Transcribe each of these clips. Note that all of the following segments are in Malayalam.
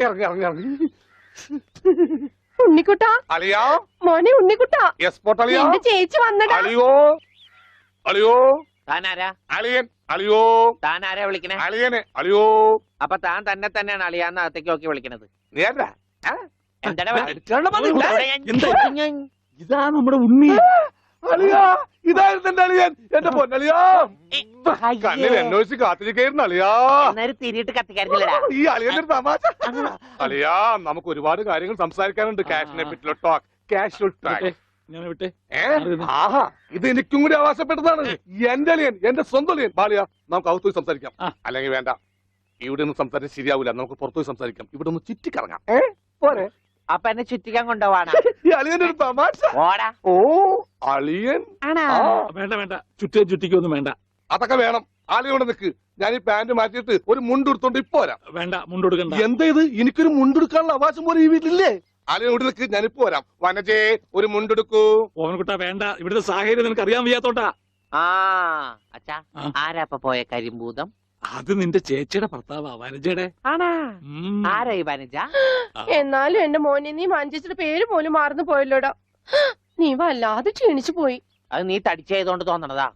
ഇറങ്ങി ഇറങ്ങി ഇറങ്ങി. ഉണ്ണിക്കുട്ടാ അളിയാ മോനെ ഉണ്ണിക്കുട്ടാ എസ്പോർട്ട് അളിയാ എന്റെ ചേച്ചി വന്നടാ. അളിയോ അളിയോ താനാരാ? അളിയൻ അളിയോ താനാരാ വിളിക്കണേ? അളിയനെ അളിയോ. അപ്പൊ താൻ തന്നെ തന്നെയാണ് അളിയാന്ന് അകത്തേക്ക് നോക്കി വിളിക്കണത്. നീ ആരാ? എന്താണ് ഇതാ നമ്മുടെ ഉണ്ണി. അളിയാ ഇതായിരുന്നു എന്റെ അളിയൻ, എന്റെ പൊന്നളിയാ. കണ്ണിൽ അന്വേഷിച്ച് കാത്തിരിക്കായിരുന്നു അളിയാ. തിരിയിട്ട് കത്തിക്കാരുന്നില്ലടാ. ഈ അളിയന്റെ ഒരു തമാശ. അളിയാ നമുക്ക് ഒരുപാട് കാര്യങ്ങൾ സംസാരിക്കാനുണ്ട്. കാഷിനെ പറ്റിയുള്ള ടോക്ക്, കാഷ്വൽ ടോക്ക്. ഞാൻ വിട്ടെ. ആഹാ ഇത് എനിക്കും കൂടി അവകാശപ്പെട്ടതാണ്. എന്റെ അളിയൻ, എന്റെ സ്വന്തം അളിയൻ. ബാലിയ നമുക്ക് അകത്ത് പോയി സംസാരിക്കാം. അല്ലെങ്കിൽ വേണ്ട, ഇവിടെ നിന്ന് സംസാരിച്ചാൽ ശരിയാവില്ല. നമുക്ക് പുറത്തു പോയി സംസാരിക്കാം. ഇവിടെ ഒന്ന് ചുറ്റിക്കറങ്ങാം. പോരെ? അപ്പൊ എന്നെ ചുറ്റിക്കാൻ കൊണ്ടുപോവാണ്. ഈ അളിയന്റെ ഒരു തമാശ. ഓടാ. ഓ അളിയൻ വേണ്ട വേണ്ട, ചുറ്റിക്കൊന്നും വേണ്ട. അതൊക്കെ വേണം. ആളിയോടെ നിൽക്ക്. ഞാൻ ഈ പാന്റ് മാറ്റിയിട്ട് ഒരു മുണ്ടെടുത്തോണ്ട് ഇപ്പൊ വരാം. വേണ്ട, മുണ്ടെടുക്കണ്ട. എന്താ ഇത്? എനിക്കൊരു മുണ്ടെടുക്കാനുള്ള അവകാശം പോലെ ഈ വീട്ടിലില്ലേ? ആളിയോട് നിൽക്ക്, ഞാനിപ്പോ വരാം. വനജേ ഒരു മുണ്ടെടുക്കൂ. ഓവൻകുട്ടാ വേണ്ട, ഇവിടുത്തെ സാഹചര്യം നിനക്ക് അറിയാൻ വയ്യാത്തോട്ടാ. ആ അച്ഛാ, ആരാ അപ്പൊ പോയ കരിമ്പൂതം? അത് നിന്റെ ചേച്ചിയുടെ ഭർത്താവാ, വനജയുടെ. ആണാ? ആരാ ഈ വനജ? എന്നാലും എന്റെ മോനെ നീ മഞ്ചേച്ചിയുടെ പേര് പോലും മാറുന്നു പോയല്ലോടാ. നീ വല്ലാതെ ക്ഷീണിച്ചു പോയി. അത് നീ തടിച്ചതുകൊണ്ട് തോന്നണതാ.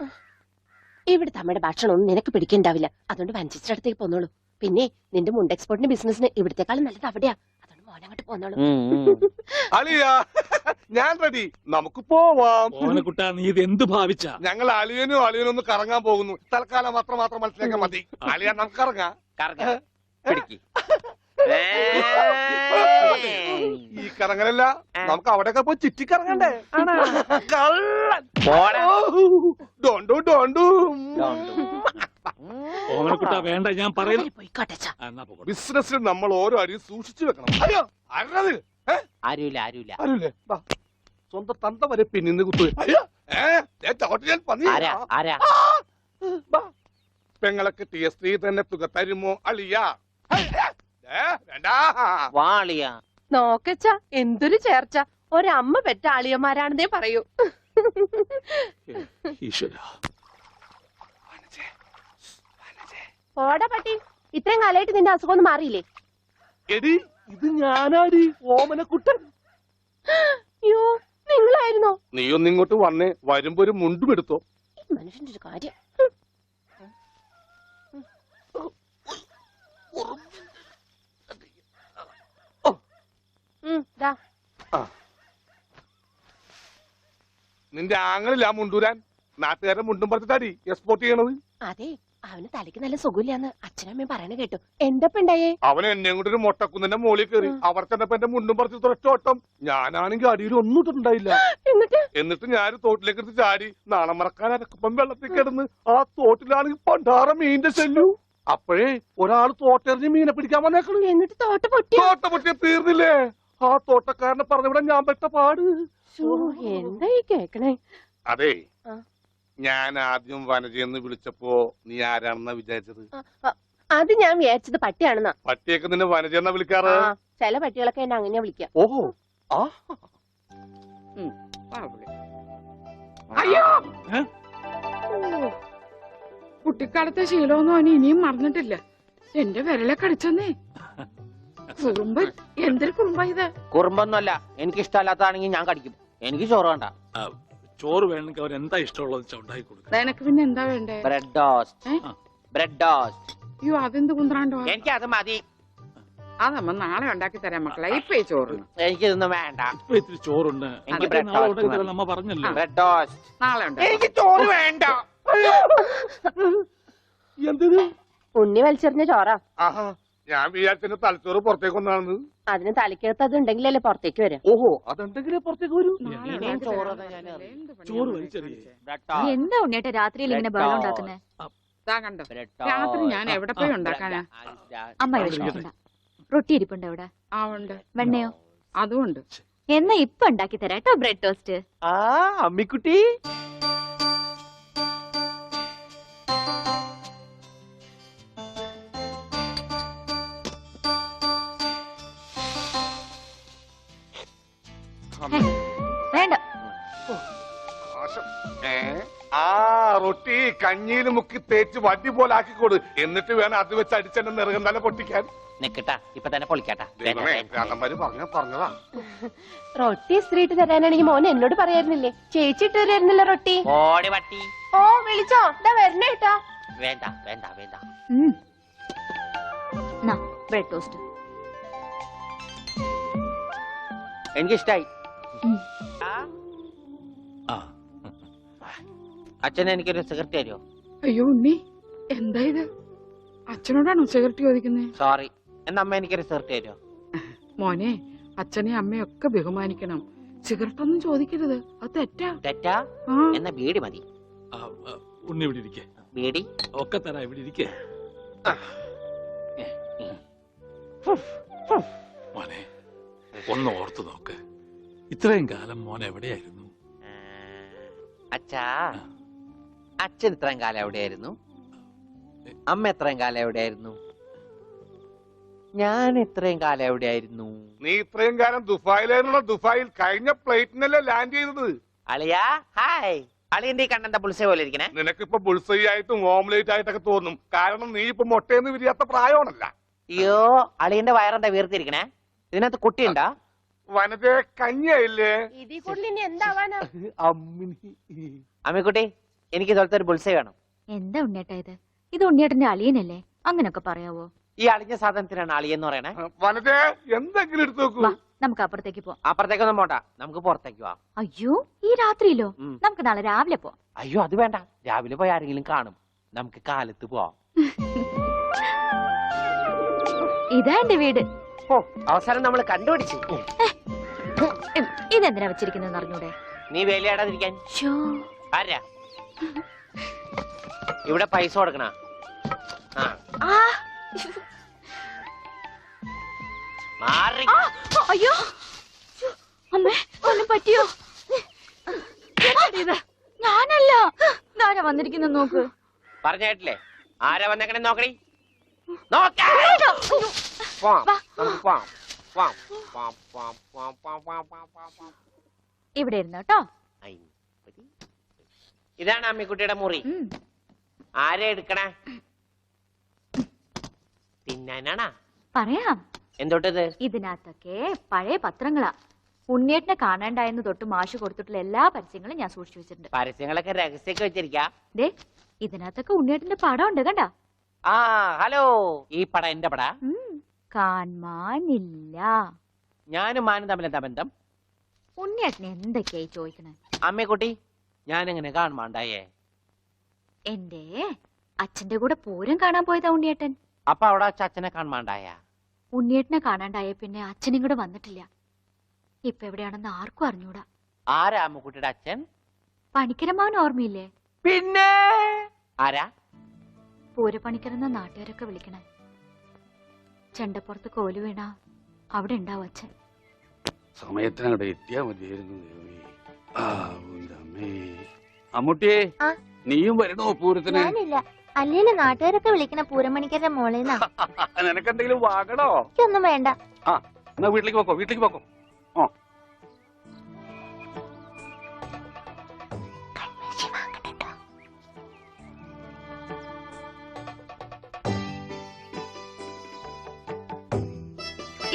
ഇവിടെ തമ്മയുടെ ഭക്ഷണം ഒന്നും നിനക്ക് പിടിക്കണ്ടാവില്ല. അതുകൊണ്ട് വഞ്ചിച്ചിന്റെ അടുത്തേക്ക് പോന്നോളൂ. പിന്നെ നിന്റെ മുണ്ട് എക്സ്പോർട്ടിന്റെ ബിസിനസിന് ഇവിടത്തെക്കാളും നല്ലത് അവിടെയാ. അതുകൊണ്ട് മോനങ്ങോട്ട് പോന്നോളൂ. അളിയാ ഞാൻ റെഡി, നമുക്ക് പോവാം. ഓവൻകുട്ടാ നീ ഇത് എന്ത് ഭാവിച്ച? ഞങ്ങൾ അളിയനും ഒന്ന് കറങ്ങാൻ പോകുന്നു. തൽക്കാലം മാത്രം മനസ്സിലാക്കാൻ മതി. അളിയാ നമുക്ക് ഇറങ്ങാം. ഈ കറങ്ങലല്ല, നമുക്ക് അവിടെയൊക്കെ പോയി ചുറ്റിക്കറങ്ങണ്ടേ? ഓവൻകുട്ടാ വേണ്ട, ഞാൻ പറയുന്നു. ബിസിനസ്സിൽ നമ്മൾ ഓരോ അടിയും സൂക്ഷിച്ചു വെക്കണം. അയ്യോ അരുത്. ആരുമില്ല. സ്വന്തം തന്ത വരെ പിന്നിന്ന് കുത്തു. പെങ്ങളൊക്കെ ടി എസ് ത്രീ തന്നെ തുക തരുമോ അളിയാ? നോക്കച്ച എന്തൊരു ചേർച്ച. ഒരമ്മ പെറ്റ ആളിയന്മാരാണെന്നേ പറയൂ. ഓടാ പട്ടി, ഇത്രയും കാലമായിട്ട് നിന്റെ അസുഖം ഒന്നും മാറിയില്ലേ? എടി ഇത് ഞാനാടി, ഓമനക്കുട്ടൻ. അയ്യോ നിങ്ങളായിരുന്നോ? നീയൊന്ന് ഇങ്ങോട്ട് വന്നേ. വരുമ്പോ ഒരു മുണ്ടും എടുത്തോ. മനുഷ്യന്റെ ഒരു കാര്യം. നിന്റെ ആങ്ങളില്ല മുണ്ടൂരാൻ. നാട്ടുകാരെ മുണ്ടും പറിച്ചിട്ടാടി എക്സ്പോർട്ട് ചെയ്യണത്. അതെ, അവന് തലയ്ക്ക് നല്ല സുഖമില്ലാന്ന് അച്ഛനമ്മയും പറയണ കേട്ടു. എന്താണ്ടായേ? അവൻ എന്നെ കൊണ്ട് ഒരു മൊട്ടക്കുന്നിന്റെ മോളിൽ കയറി. അവർ ചെന്നപ്പോ എന്റെ മുണ്ടും പറിച്ച് ഒറ്റോട്ടം. ഞാനാണെങ്കിൽ അടിയിൽ ഒന്നും ഇട്ടിട്ടുണ്ടായില്ല. എന്നിട്ട് ഞാൻ തോട്ടിലേക്ക് എടുത്ത് ചാടി. നാളെ മറക്കാൻ അരക്കപ്പം വെള്ളത്തിൽ കിടന്ന് ആ തോട്ടിലാണെങ്കിൽ പണ്ടാറ മീനിന്റെ ശല്യു. അപ്പോഴേ ഒരാൾ തോട്ടെറിഞ്ഞ് മീനെ പിടിക്കാൻ വന്നേക്കണു. എന്നിട്ട് തോട്ട പൊട്ടിയ തീർന്നില്ലേ? ആ തോട്ടക്കാരനെ പറഞ്ഞവിടെ ഞാൻ പെട്ട പാട്. എന്തായി കേക്കണേ? അതെ, ഞാൻ ആദ്യം വനജയെന്ന് വിളിച്ചപ്പോ നീ ആരാണെന്നാ വിചാരിച്ചത്? അത് ഞാൻ വിചാരിച്ചത് പട്ടിയാണെന്നാ. പട്ടിയൊക്കെ നിന്നെ വനജയെന്നാ വിളിക്കാറ്. ചില പട്ടികളൊക്കെ എന്നെ അങ്ങനെയാ വിളിക്കാം. ഓഹോ. അയ്യോ, കുട്ടിക്കാലത്തെ ശീലമൊന്നും അവന് ഇനിയും മറന്നിട്ടില്ല. എന്റെ വിരലെ കടിച്ചെന്നേ. കുറുമ്പൻ, എന്തൊരു കുറുമ്പ ഇത്? കുറുമ്പൊന്നുമല്ല, എനിക്ക് ഇഷ്ടമല്ലാത്തതാണെങ്കിൽ ഞാൻ കടിക്കും. എനിക്ക് ചോറ് വേണ്ട. ചോറ് വേണമെങ്കിൽ അവർ എന്താ ഇഷ്ടമുള്ളത് ഉണ്ടാക്കി കൊടുക്കും. നിനക്ക് പിന്നെ എന്താ വേണ്ടേ? Bread toast. അയ്യോ അതെന്ത് കുന്ത്രാണ്ടോ? എനിക്ക് അത് മതി. അതമ്മ നാളെ ഉണ്ടാക്കി തരാം മക്കളെ. ഇപ്പൊ ഈ ചോറ് എനിക്കിതൊന്നും വേണ്ട. ഇപ്പൊ ഇത്തിരി ചോറുണ്ട്. നമ്മ പറഞ്ഞല്ലോ ബ്രെഡ് ടോസ്റ്റ്. നാളെ എനിക്ക് ചോറ് വേണ്ട. എന്തിന്? ഉണ്ണി വലിച്ചെറിഞ്ഞ ചോറാ. ഞാൻ വിചാരിച്ച തലച്ചോറ് പുറത്തേക്ക് ഒന്നാണെന്ന്. അതിന് തലക്കകത്ത് അത് ഉണ്ടെങ്കിലല്ലേ പുറത്തേക്ക് വരാം. ഓഹോ, അതുണ്ടെങ്കിലേ പുറത്തേക്ക് വരൂ. ചോറ് വലിച്ചെറിയേ. എന്താ ഉണ്ണിയേട്ടാ രാത്രിയിൽ ഇങ്ങനെ ബഹളം ഉണ്ടാക്കുന്നേ? കണ്ടോ, രാത്രി ഞാൻ എവിടെ പോയി ഉണ്ടാക്കാനാ? അമ്മ വിഷമിക്കണ്ട. റൊട്ടി ഇരിപ്പുണ്ട് അവിടെ. ആ ഉണ്ട്. വെണ്ണയോ? അതുമുണ്ട്. എന്നാ ഇപ്പൊ ഉണ്ടാക്കി തരാട്ടോ ബ്രെഡ് ടോസ്റ്റ്. അമ്മിക്കുട്ടി, വേണ്ട. ആ റൊട്ടി കഞ്ഞിയിൽ മുക്കി തേച്ച് വടി പോലെ ആക്കിക്കൊടു. എന്നിട്ട് വേണം അത് വെച്ച് അടിച്ചെന്നെ നിറകം തന്നെ പൊട്ടിക്കാൻ. നിക്കട്ടാ, ഇപ്പൊ തന്നെ പൊളിക്കാട്ടാ. ദൈവമേ, രാധന്മാര് പറഞ്ഞതാ. റൊട്ടി സ്ത്രീട്ട് തരാനാണെങ്കിൽ മോൻ എന്നോട് പറയായിരുന്നില്ലേ? ചേച്ചി ഇട്ട് തരായിരുന്നില്ല റൊട്ടി. ഓടി പട്ടി. ഓ വിളിച്ചോ, ഇതാ വരണേട്ടാ. വേണ്ട വേണ്ട വേണ്ട. Bread toast. എനിക്കിഷ്ടായി. ആ അച്ഛൻ എനിക്കൊരു സിഗരറ്റ് തരുമോ? അയ്യോ ഉണ്ണി, എന്താ ഇത്? അച്ഛനോടാണോ സിഗരറ്റ് ചോദിക്കുന്നേ? സോറി. എന്നാ അമ്മ എനിക്കൊരു സിഗരറ്റ് തരുമോ? മോനെ, അച്ഛനെ അമ്മയൊക്കെ ബഹുമാനിക്കണം. സിഗരറ്റ് ഒന്നും ചോദിക്കരുത്, അത് തെറ്റാ. തെറ്റാ? ആ, എന്നാ ബീഡി മതി. ഉണ്ണി ഇവിടെ ഇരിക്കേ. ബീഡി ഒക്കെ തരാ, ഇവിടെ ഇരിക്കേ. മോനെ ഒന്ന് ഓർത്തു നോക്ക്, ഇത്രയും കാലം മോൻ എവിടെയായിരുന്നു? അച്ഛാ, അച്ഛൻ ഇത്രയും കാലം എവിടെയായിരുന്നു? അമ്മ എത്രയും കാലം എവിടെയായിരുന്നു? ഞാൻ ഇത്രയും കാലം എവിടെയായിരുന്നു? നീ ഇത്രയും കാലം ദുബായിലായിരുന്നുള്ള. ദുബായിൽ കഴിഞ്ഞ പ്ലേറ്റിനല്ലേ ലാൻഡ് ചെയ്തത്. അളിയാ ഹായ്. അളിയന്റെ ഈ കണ്ണെന്താ പുളിസ പോലെ ഇരിക്കണേ? നിനക്കിപ്പോ ബുൾസൈ ആയിട്ടും ഓംലേറ്റ് ആയിട്ടൊക്കെ തോന്നും. കാരണം നീ ഇപ്പൊ മുട്ടയെന്ന് വിരിയാത്ത പ്രായമാണല്ല. അയ്യോ, അളിയന്റെ വയറെന്താ വീർത്തിരിക്കണേ? ഇതിനകത്ത് കുട്ടിയുണ്ടാ? വനത്തെ കഞ്ഞിയായില്ലേ? ഇതിൽ കൂടുതൽ ഇനി എന്താവാനാ? അമ്മിക്കുട്ടി, എനിക്ക് ഇതുപോലത്തെ ഒരു ബുൾസൈ വേണം. എന്താ ഉണ്ണിയേട്ടാ ഇത്? ഇത് ഉണ്ണിയേട്ടന്റെ അളിയനല്ലേ? അങ്ങനൊക്കെ പറയാവോ? ഈ അളിഞ്ഞ സാധനത്തിനാണ് അളിയെന്ന് പറയണേ. വനത്തെ എന്തെങ്കിലും എടുത്തു നോക്കൂ. വാ, നമുക്ക് അപ്പുറത്തേക്ക് പോവാം. അപ്പുറത്തേക്കൊന്നും പോണ്ട, നമുക്ക് പുറത്തേക്ക് പോവാം. അയ്യോ, ഈ രാത്രിയിലോ? ഉം. നമുക്ക് നാളെ രാവിലെ പോവാം. അയ്യോ അത് വേണ്ട, രാവിലെ പോയി ആരെങ്കിലും കാണും. നമുക്ക് കാലത്ത് പോവാം. ഇതാ എന്റെ വീട്. ഓ, അവസാനം നമ്മൾ കണ്ടുപിടിച്ചു. ഇതെന്തിനാ വെച്ചിരിക്കുന്നത് അറിഞ്ഞൂടെ? നീ വേലയാടാതിരിക്കാൻ. ശോ. ആരാ ഇവിടെ പൈസ കൊടുക്കണ? ആ, ആ, മാറി. ആ, അയ്യോ, അമ്മേ, ഒന്നും പറ്റിയോ? ഇത് ഞാനല്ല. ഇതാരാ വന്നിരിക്കുന്ന നോക്ക്. പറഞ്ഞേട്ടില്ലേ ആരാ വന്നേക്കണേ? നോക്കണേ, നോക്കാം. ഇവിടെ ഇരുന്നു കേട്ടോ. ഇതാണ് അമ്മിക്കുട്ടിയുടെ മുറി. ആരെ എടുക്കണേ? തിന്നാനാണാ? പറയാം. എന്തോട്ടത്? ഇതിനകത്തൊക്കെ പഴയ പത്രങ്ങളാ. ഉണ്ണിയേട്ടനെ കാണാണ്ടായെന്ന് തൊട്ട് മാഷ് കൊടുത്തിട്ടുള്ള എല്ലാ പരസ്യങ്ങളും ഞാൻ സൂക്ഷിച്ചു വെച്ചിട്ടുണ്ട്. പരസ്യങ്ങളൊക്കെ രഹസ്യമൊക്കെ വെച്ചിരിക്കാ. ദേ, ഇതിനകത്തൊക്കെ ഉണ്ണിയേട്ടന്റെ പടം ഉണ്ട് കണ്ട. ആ ഹലോ, ഈ പട എന്റെ പട. കാണാനില്ല. ഞാനും മാനും തമ്മിൽ എന്താ ബന്ധം? ഉണ്ണിയേട്ടനെ എന്തൊക്കെയായി ചോദിക്കണേ? അമ്മക്കുട്ടി, ഞാനെങ്ങനെ കാണുമാണ്ടായേ? എന്റെ അച്ഛന്റെ കൂടെ പൂരം കാണാൻ പോയതാ ഉണ്ണിയേട്ടൻ. അപ്പൊ അവിടെ അച്ഛനെ കാണുമാണ്ടായ? ഉണ്ണിയേട്ടനെ കാണാണ്ടായ പിന്നെ അച്ഛനും കൂടെ വന്നിട്ടില്ല. ഇപ്പൊ എവിടെയാണെന്ന് ആർക്കും അറിഞ്ഞൂടാ. ആരാ അമ്മക്കുട്ടിയുടെ അച്ഛൻ? പണിക്കരമാവൻ ഓർമ്മയില്ലേ? പിന്നെ ആരാ? പൂരപ്പണിക്കരെന്ന നാട്ടുകാരൊക്കെ വിളിക്കണേ. ചെണ്ടപ്പുറത്ത് കോല് വീണ അവിടെ ഉണ്ടാവും അച്ഛൻ. സമയത്തിനവിടെ എത്തിയാ മതിയായിരുന്നു. അമ്മൂട്ടിയെ, നീയും വരണോ പൂരത്തിന്? ഞാനില്ല. അല്ലേലും നാട്ടുകാരൊക്കെ വിളിക്കണ പൂരമണിക്കരുടെ മോളേന്നാ. നിനക്കെന്തെങ്കിലും വാങ്ങണോ? എനിക്കൊന്നും വേണ്ട. ആ, എന്നാ വീട്ടിലേക്ക് പോക്കോ, വീട്ടിലേക്ക് പോക്കോ. ഓ,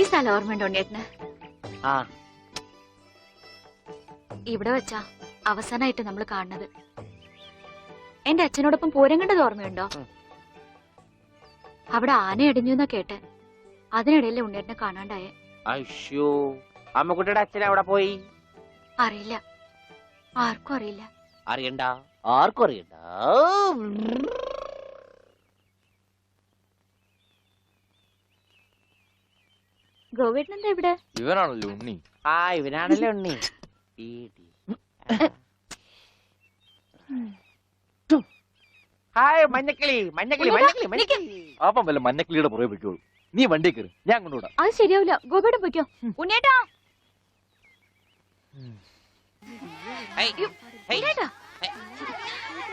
ഈ സ്ഥലം ഓർമ്മയുണ്ടോ ഉണ്ണിയേട്ടന്? ആ, ഇവിടെ വെച്ചാ അവസാനായിട്ട് നമ്മൾ കാണുന്നത്. എന്റെ അച്ഛനോടൊപ്പം പൂരം കണ്ടത് ഓർമ്മയുണ്ടോ? അവിടെ ആന ഇടിഞ്ഞു എന്നാ കേട്ടെ. അതിനിടയിലെ ഉണ്ണിയേട്ടനെ കാണാണ്ടായേ. അയ്യോ, അമ്മക്കുട്ടിയുടെ അച്ഛൻ അവിടെ പോയി? അറിയില്ല, ആർക്കും അറിയില്ല. അറിയണ്ട, ആർക്കും അറിയണ്ട. ഗോവേട്ടൻ എന്താ ഇവിടെ? ഇവനാണല്ലോ ഉണ്ണി. ആ, ഇവനാണല്ലോ ഉണ്ണി. ഹായ് മഞ്ഞക്കിളി, മഞ്ഞക്കിളി, മഞ്ഞക്കിളി, മഞ്ഞക്കിളി. അപ്പം വല്ല മഞ്ഞക്കിളിയുടെ പുറകെ പൊയ്ക്കോളൂ. നീ വണ്ടി കയറി, ഞാൻ കൊണ്ടുവിടാം. അത് ശരിയാവില്ല. ഗോവേട്ടൻ പൊയ്ക്കോ. ഉണ്ണിയേട്ടാ, ഹേയ്, ഹേയ്. ഉണ്ണിയേട്ടാ.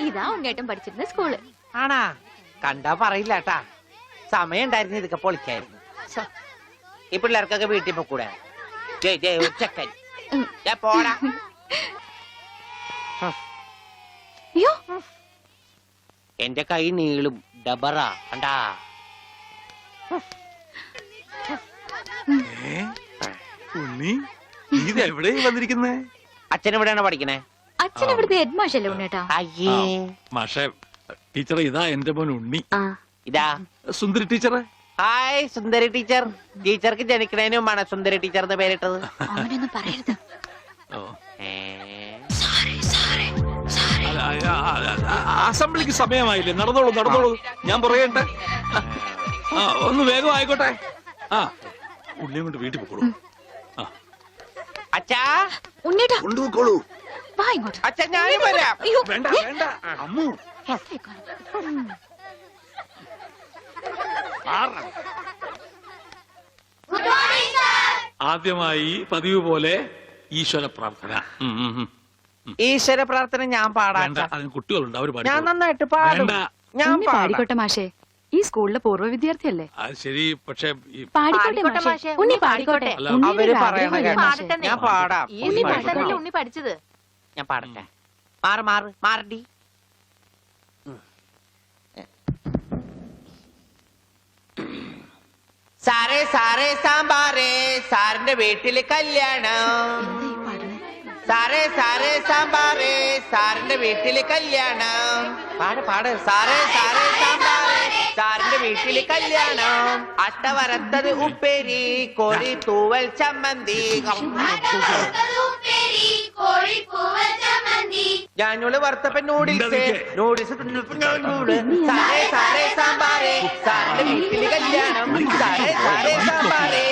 ഇതാ ഉണ്ണിയേട്ടൻ പഠിച്ചിരുന്ന സ്കൂള്. ആണാ? കണ്ടാ പറയില്ല കേട്ടാ. സമയം ഉണ്ടായിരുന്നു ഇതൊക്കെ പൊളിക്കായിരുന്നു. ഈ പിള്ളേർക്കൊക്കെ വീട്ടിൽ പോക്കൂടെ? ചെക്കൻ പോടാ. അയ്യോ എന്റെ കൈ നീളും ഡബറ കണ്ടാ. ഉണ്ണി നീ ഇത് എവിടെ വന്നിരിക്കുന്നേ? അച്ഛൻ എവിടെയാണ് പഠിക്കണേ? അച്ഛൻ ഇവിടുത്തെ ഹെഡ് മാഷല്ലേ ഉണ്ണേട്ടാ? അയ്യേ മാഷേ ടീച്ചറെ ഇതാ എന്റെ മോൻ ഉണ്ണി. ഇതാ സുന്ദരി ടീച്ചറെ. ഹായ് സുന്ദരി ടീച്ചർ. ടീച്ചർക്ക് ജനിക്കണേന് മുമ്പാണ് സുന്ദരി ടീച്ചർ എന്ന് പേരിട്ടത്. അവനൊന്നും പറയരുത്. ഓ. ഏ? അസംബ്ലിക്ക് സമയമായില്ലേ? നടന്നോളൂ നടന്നോളൂ, ഞാൻ പറയട്ടെ. ഒന്ന് വേഗം ആയിക്കോട്ടെ. ആ ഉള്ളിയും കൊണ്ട് വീട്ടിൽ പോക്കോളൂ. അച്ഛാ ഉണ്ണേട്ടാ കൊണ്ടുപോക്കോളൂ. വാ ഇങ്ങോട്ട്. അച്ഛൻ ഞാനും വരാം. അയ്യോ വേണ്ട വേണ്ട അമ്മു. ആദ്യമായി പതിവ് പോലെ ഈശ്വര പ്രാർത്ഥന. ഈശ്വര പ്രാർത്ഥന ഞാൻ പാടാം. വേണ്ട, അതിന് കുട്ടികളുണ്ട്, അവര് ഞാൻ പാടിക്കോളും. നന്നായിട്ട് പാടും. വേണ്ട. ഞാൻ ഉണ്ണി പാടാം. പാടിക്കോട്ടെ മാഷേ, ഈ സ്കൂളിലെ പൂർവ്വ വിദ്യാർത്ഥിയല്ലേ. അത് ശരി, പക്ഷെ പാടിക്കോട്ടെ മാഷേ, ഉണ്ണി പാടിക്കോട്ടെ. അല്ല, ഉണ്ണിയുടെ അവര് ഒരു പറയണ ആഗ്രഹമല്ലേ കേട്ടോ. മാഷേ? ഞാൻ പാടാം. ഉണ്ണി പാടിക്കോ. പാടിക്കോ. ഉണ്ണി പഠിച്ചത്. ഞാൻ പാടട്ടെ. മാറ് മാറ് മാറടി. സാറേ സാറേ സാമ്പാറേ സാറിന്റെ വീട്ടില് കല്യാണം. സാറേ സാറേ സാമ്പാറേ സാറിന്റെ വീട്ടില് കല്യാണം. പാട് പാട്. സാറേ സാറേ സാമ്പാറേ സാറിന്റെ വീട്ടില് കല്യാണം. അട്ട വരത്തത് ഉപ്പേരി കോഴി തൂവൽ ചമ്മന്തി. ഞാനോള് വറുത്തപ്പൻ നൂഡിൽസ് നൂഡിൽസ്. സാറേ സാറേ സാമ്പാറേ സാറിന്റെ വീട്ടില് കല്യാണം. സാറേ സാറേ സാമ്പാറേ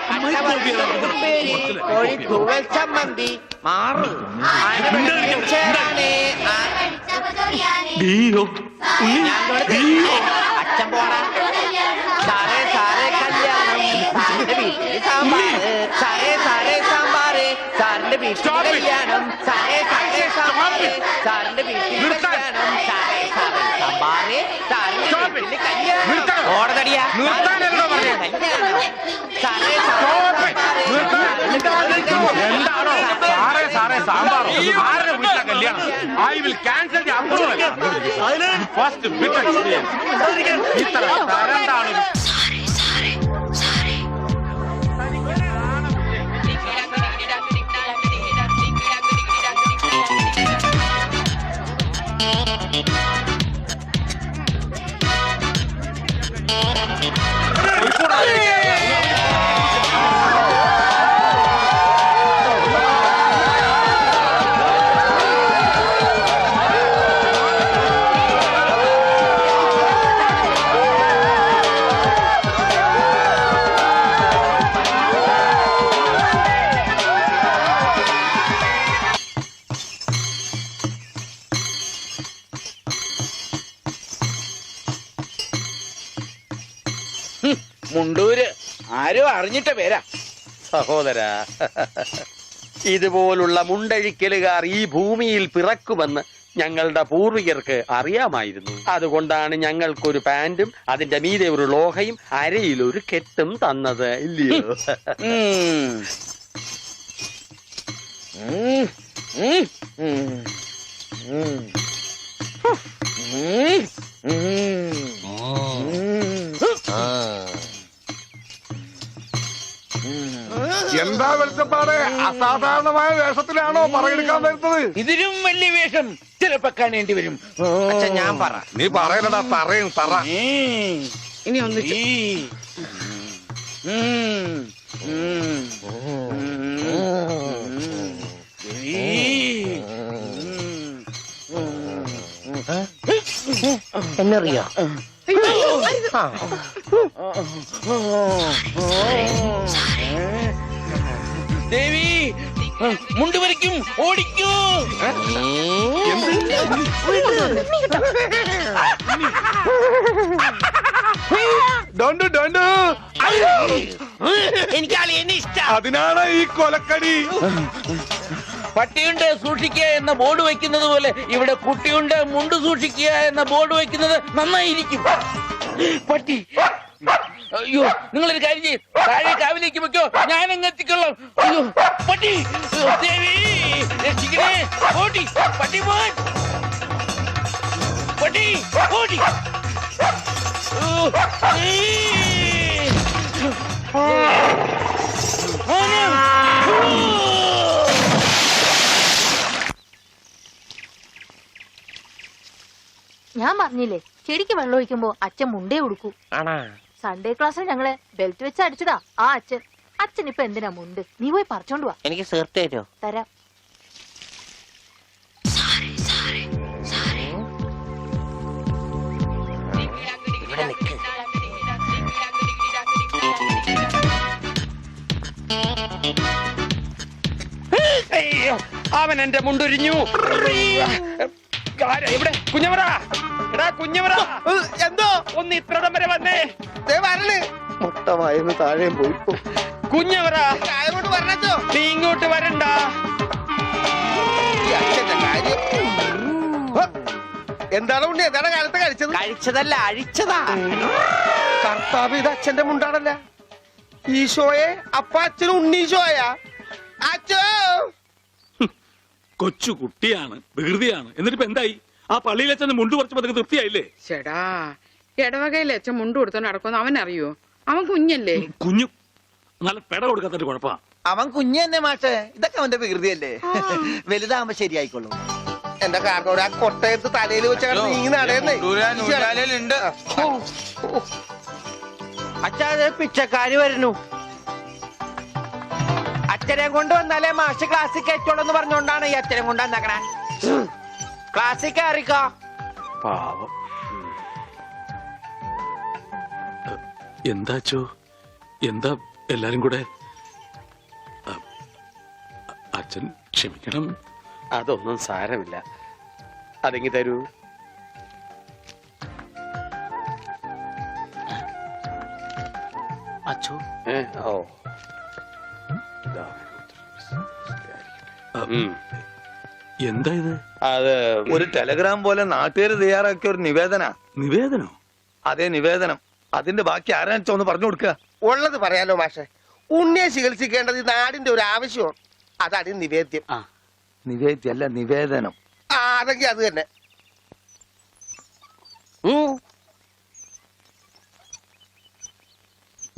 അട്ട വരത്തത് ഉപ്പേരി കോഴി തൂവൽ ചമ്മന്തി. മാറ്. അച്ഛൻ പോടാ. സാറേ സാറേ കല്യാണം സാറിന്റെ വീട്ടില് സാമ്പാറ്. സാറേ സാറേ സാമ്പാറ് സാറിന്റെ വീട്ടില് കല്യാണം. സാറേ സാറേ സാമ്പാറ് സാറിന്റെ വീട്ടില് കല്യാണം. സാറേ സാറേ സാമ്പാറ് സാറിന്റെ വീട്ടില് കല്യാണം. ഓടതടിയാ കല്യാണം. സാറേ എന്താണോ സാറേ സാറേ സാമ്പാർ ആരുടെ വീട്ടിലെ കല്യാണം? I will cancel the approval. First bit experience. ഇത്ര തരണ്ടാണ്. മുണ്ടൂര് ആരും അറിഞ്ഞിട്ട പേരാ. സഹോദര, ഇതുപോലുള്ള മുണ്ടഴിക്കലുകാർ ഈ ഭൂമിയിൽ പിറക്കുമെന്ന് ഞങ്ങളുടെ പൂർവികർക്ക് അറിയാമായിരുന്നു. അതുകൊണ്ടാണ് ഞങ്ങൾക്കൊരു പാന്റും അതിന്റെ മീതെ ഒരു ലോഹയും അരയിലൊരു കെട്ടും തന്നത്, ഇല്ലയോ? എന്താ വെളിച്ചപ്പാട്? അസാധാരണമായ വേഷത്തിലാണോ പറയെടുക്കാൻ വരുന്നത്? ഇതിലും വലിയ വേഷം ചിലപ്പോ കാണേണ്ടി വരും. അച്ഛൻ ഞാൻ പറ. നീ പറയലടാ, തറയും തറ. ഇനി ഒന്ന് എന്നറിയോ? ദേവി മുണ്ട് വരയ്ക്കും, ഓടിക്കൂ. എനിക്ക് അളിയനെ ഇഷ്ടം. അതിനാണ് ഈ കൊലക്കടി. പട്ടിയുണ്ട് സൂക്ഷിക്കുക എന്ന ബോർഡ് വെക്കുന്നത് പോലെ ഇവിടെ കുട്ടിയുണ്ട് മുണ്ട് സൂക്ഷിക്കുക എന്ന ബോർഡ് വെക്കുന്നത് നന്നായിരിക്കും. പട്ടി, അയ്യോ നിങ്ങളൊരു കാര്യം ചെയ്യും, താഴെ കാവിലേക്ക് വെക്കോ, ഞാൻ അങ്ങ് എത്തിക്കൊള്ളാം. അയ്യോ പട്ടി, ദേവി രക്ഷിക്കണേ, ഓടി പട്ടി പോൻ. ഓടി. ഞാൻ പറഞ്ഞില്ലേ ചെടിക്ക് വെള്ളം ഒഴിക്കുമ്പോ അച്ഛൻ മുണ്ടേ ഉടുക്കൂ. സൺഡേ ക്ലാസ്സിൽ ഞങ്ങളെ ബെൽറ്റ് വെച്ച് അടിച്ചതാ ആ അച്ഛൻ. അച്ഛൻ ഇപ്പൊ എന്തിനാ മുണ്ട്? നീ പോയി പറിച്ചോണ്ട് വാ. എനിക്ക് സേർത്ത് തരുമോ? തരാം. ഇവിടെ നിൽക്ക്. അയ്യോ, അവൻ എന്റെ മുണ്ടൊരിഞ്ഞു. ഇവിടെ കുഞ്ഞവറ, എടാ കുഞ്ഞവറ, എന്തോ ഒന്ന് ഇത്രടം വരെ വന്നേ. മുട്ടമായിരുന്നു താഴെ പോയി. കുഞ്ഞവറ, നീ ഇങ്ങോട്ട് വരണ്ട. എന്താണ് ഉണ്ണി, എന്താണ് കാലത്ത് കഴിച്ചത്? കഴിച്ചതല്ല, അഴിച്ചതാ. കർത്താവ്, ഇത് അച്ഛന്റെ മുണ്ടാണല്ല. ഈശോയെ, അപ്പ അച്ഛൻ ഉണ്ണീശോയാ? അച്ഛോ, കൊച്ചു കുട്ടിയാണ്, വികൃതിയാണ്. എന്നിട്ടിപ്പോ എന്തായി? ആ പള്ളിയിൽ അച്ഛന് മുണ്ട് കുറച്ച് പതുക്കെ തൃപ്തിയായില്ലേ? ചേടാ, ഇടവകയിൽ അച്ഛൻ മുണ്ട് കൊടുത്തോണ്ട് നടക്കുമെന്ന് അവൻ അറിയോ? അവൻ കുഞ്ഞല്ലേ? കുഞ്ഞു നല്ല പെട കൊടുക്കാത്തൊരു കുഴപ്പാ. അവൻ കുഞ്ഞു തന്നെ മാഷേ, ഇതൊക്കെ അവന്റെ വികൃതിയല്ലേ. വലുതാകുമ്പോ ശരിയായിക്കൊള്ളും. എന്റെ കാരണം ആ കൊട്ടയത്ത് തലയിൽ വെച്ച നീങ്ങി നടന്നേ. അച്ഛാ, പിച്ചക്കാര് വരുന്നു. അച്ഛനെ കൊണ്ട് വന്നാലേ മാഷ് ക്ലാസ്സിൽ കയറ്റുള്ളൂ പറഞ്ഞോണ്ടാണ് ഈ അച്ഛനെ കൊണ്ട് വന്നേക്കണേ. ക്ലാസ്സിൽ കയറിക്കോ. പാവം. എന്താച്ചോ, എന്താ എല്ലാരും കൂടെ? അച്ഛൻ ക്ഷമിക്കണം. അതൊന്നും സാരമില്ല. അതെങ്കി തരൂ. അച്ഛോ, ഓ, എന്താ ഇത്? അത് ഒരു ടെലഗ്രാം പോലെ നാട്ടുകാർ തയ്യാറാക്കിയ ഒരു നിവേദന. നിവേദനോ? അതേ, നിവേദനം. അതിന്റെ ബാക്കി ആരാച്ചോന്ന് പറഞ്ഞു കൊടുക്കുക. ഉള്ളത് പറയാലോ മാഷെ. ഉണ്ണിയെ ചികിത്സിക്കേണ്ടത് ഈ നാടിന്റെ ഒരു ആവശ്യമാണ്. അതാണ് ഈ നിവേദ്യം. നിവേദ്യല്ല, നിവേദനം. അതെങ്കിൽ അത് തന്നെ.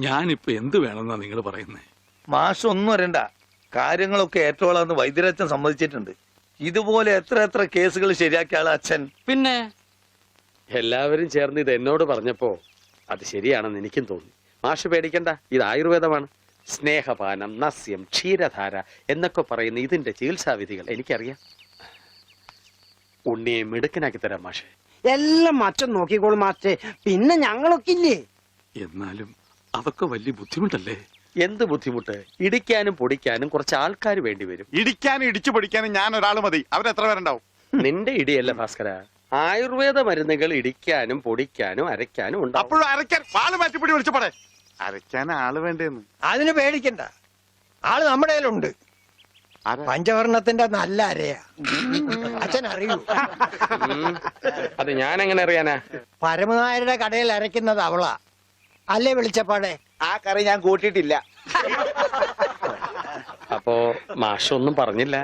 ഞാനിപ്പോ എന്ത് വേണമെന്നാ നിങ്ങൾ പറയുന്നേ? മാഷ് ഒന്നും അറിയണ്ട. കാര്യങ്ങളൊക്കെ ഏറ്റോളാന്ന് വൈദ്യരച്ഛൻ സമ്മതിച്ചിട്ടുണ്ട്. ഇതുപോലെ എത്ര എത്ര കേസുകൾ ശരിയാക്കിയ ആള് അച്ഛൻ. പിന്നെ എല്ലാവരും ചേർന്ന് ഇത് എന്നോട് പറഞ്ഞപ്പോ അത് ശരിയാണെന്ന് എനിക്കും തോന്നി. മാഷ് പേടിക്കണ്ട, ഇത് ആയുർവേദമാണ്. സ്നേഹപാനം, നസ്യം, ക്ഷീരധാര എന്നൊക്കെ പറയുന്ന ഇതിന്റെ ചികിത്സാവിധികൾ എനിക്കറിയാം. ഉണ്ണിയെ മിടുക്കനാക്കി തരാം മാഷെ. എല്ലാം അച്ഛൻ നോക്കിക്കോളും മാസ്റ്റേ. പിന്നെ ഞങ്ങളൊക്കെ ഇല്ലേ? എന്നാലും അതൊക്കെ വലിയ ബുദ്ധിമുട്ടല്ലേ? എന്ത് ബുദ്ധിമുട്ട്? ഇടിക്കാനും പൊടിക്കാനും കുറച്ച് ആൾക്കാർ വേണ്ടി വരും. ഇടിക്കാനും ഇടിച്ചു പൊടിക്കാനും ഞാൻ ഒരാൾ മതി. അവരെത്ര പേരുണ്ടാവും? നിന്റെ ഇടിയല്ല ഭാസ്കര, ആയുർവേദ മരുന്നുകൾ ഇടിക്കാനും പൊടിക്കാനും അരയ്ക്കാനും ഉണ്ടാവും. അപ്പോഴും അരയ്ക്കാൻ വാള് മാറ്റിപ്പിടി വിളിച്ചപ്പോടെ അരയ്ക്കാൻ ആള് വേണ്ടേന്ന്. അതിന് പേടിക്കണ്ട, ആള് നമ്മുടെ കയ്യിലുണ്ട്. പഞ്ചവർണത്തിന്റെ നല്ല അരയാ. അച്ഛൻ അറിയൂ? അത് ഞാൻ എങ്ങനെ അറിയാനാ? പരമനായരുടെ കടയിൽ അരയ്ക്കുന്നത് അവളാ. അല്ലേ വിളിച്ചപ്പാടെ? ആ കറി ഞാൻ കൂട്ടിയിട്ടില്ല. അപ്പോ മാഷൊന്നും പറഞ്ഞില്ല.